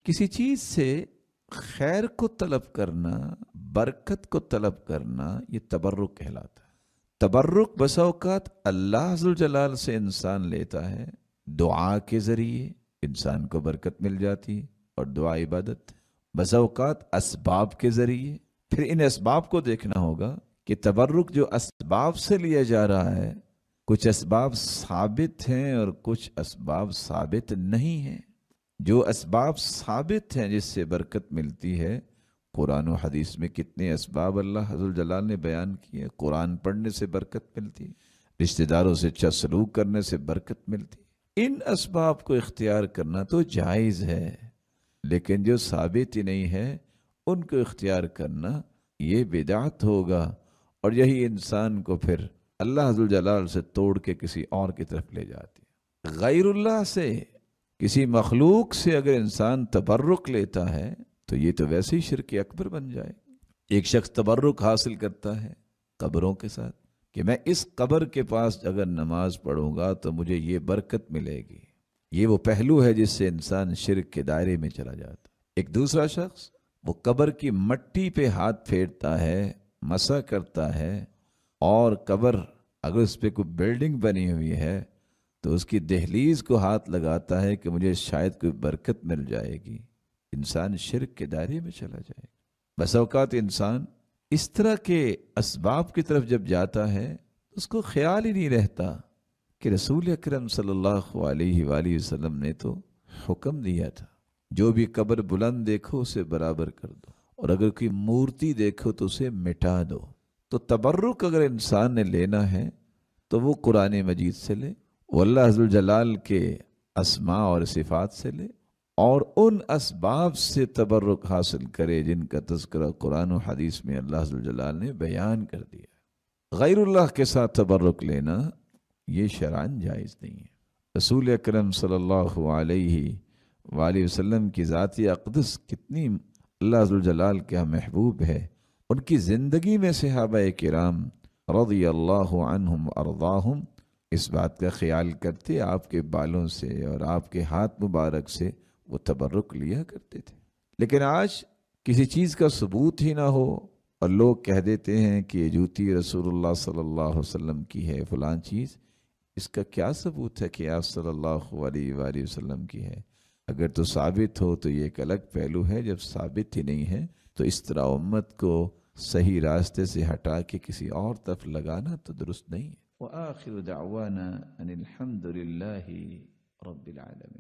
کسی چیز سے خیر کو طلب کرنا، برکت کو طلب کرنا، یہ تبرک کہلاتا ہے۔ تبرک بس اوقات اللہ ذوالجلال سے انسان لیتا ہے، دعا کے ذریعے انسان کو برکت مل جاتی ہے اور دعا عبادت۔ بس اوقات اسباب کے ذریعے، پھر ان اسباب کو دیکھنا ہوگا کہ تبرک جو اسباب سے لیا جا رہا ہے، کچھ اسباب ثابت ہیں اور کچھ اسباب ثابت نہیں ہیں۔ جو اسباب ثابت ہیں جس سے برکت ملتی ہے، قرآن و حدیث میں کتنے اسباب اللہ حضر جلال نے بیان کیے۔ قرآن پڑھنے سے برکت ملتی، رشتہ داروں سے اچھا سلوک کرنے سے برکت ملتی۔ ان اسباب کو اختیار کرنا تو جائز ہے، لیکن جو ثابت ہی نہیں ہے ان کو اختیار کرنا یہ بدعت ہوگا، اور یہی انسان کو پھر اللہ حضر جلال سے توڑ کے کسی اور کی طرف لے جاتی ہے۔ غیر اللہ سے، کسی مخلوق سے اگر انسان تبرک لیتا ہے تو یہ تو ویسے ہی شرک اکبر بن جائے۔ ایک شخص تبرک حاصل کرتا ہے قبروں کے ساتھ کہ میں اس قبر کے پاس اگر نماز پڑھوں گا تو مجھے یہ برکت ملے گی۔ یہ وہ پہلو ہے جس سے انسان شرک کے دائرے میں چلا جاتا۔ ایک دوسرا شخص وہ قبر کی مٹی پہ ہاتھ پھیرتا ہے، مسح کرتا ہے، اور قبر اگر اس پہ کوئی بلڈنگ بنی ہوئی ہے تو اس کی دہلیز کو ہاتھ لگاتا ہے کہ مجھے شاید کوئی برکت مل جائے گی۔ انسان شرک کے دائرے میں چلا جائے گا۔ بس اوقات انسان اس طرح کے اسباب کی طرف جب جاتا ہے اس کو خیال ہی نہیں رہتا کہ رسول اکرم صلی اللہ علیہ وآلہ وسلم نے تو حکم دیا تھا جو بھی قبر بلند دیکھو اسے برابر کر دو، اور اگر کوئی مورتی دیکھو تو اسے مٹا دو۔ تو تبرک اگر انسان نے لینا ہے تو وہ قرآن مجید سے لے، وہ اللہ عز و جلال کے اسماء اور صفات سے لے، اور ان اسباب سے تبرک حاصل کرے جن کا تذکرہ قرآن و حدیث میں اللہ عز و جلال نے بیان کر دیا۔ غیر اللہ کے ساتھ تبرک لینا یہ شرعاً جائز نہیں ہے۔ رسول اکرم صلی اللہ علیہ وآلہ وسلم کی ذاتی اقدس کتنی اللہ عز و جلال کے محبوب ہے، ان کی زندگی میں صحابہ کرام رضی اللہ عنہم ارضاہم اس بات کا خیال کرتے، آپ کے بالوں سے اور آپ کے ہاتھ مبارک سے وہ تبرک لیا کرتے تھے۔ لیکن آج کسی چیز کا ثبوت ہی نہ ہو اور لوگ کہہ دیتے ہیں کہ یہ جوتی رسول اللہ صلی اللہ علیہ وسلم کی ہے، فلان چیز، اس کا کیا ثبوت ہے کہ آپ صلی اللہ علیہ وآلہ وسلم کی ہے؟ اگر تو ثابت ہو تو یہ ایک الگ پہلو ہے، جب ثابت ہی نہیں ہے تو اس طرح امت کو صحیح راستے سے ہٹا کے کسی اور طرف لگانا تو درست نہیں ہے۔ وآخر دعوانا ان الحمد للہ رب العالمین۔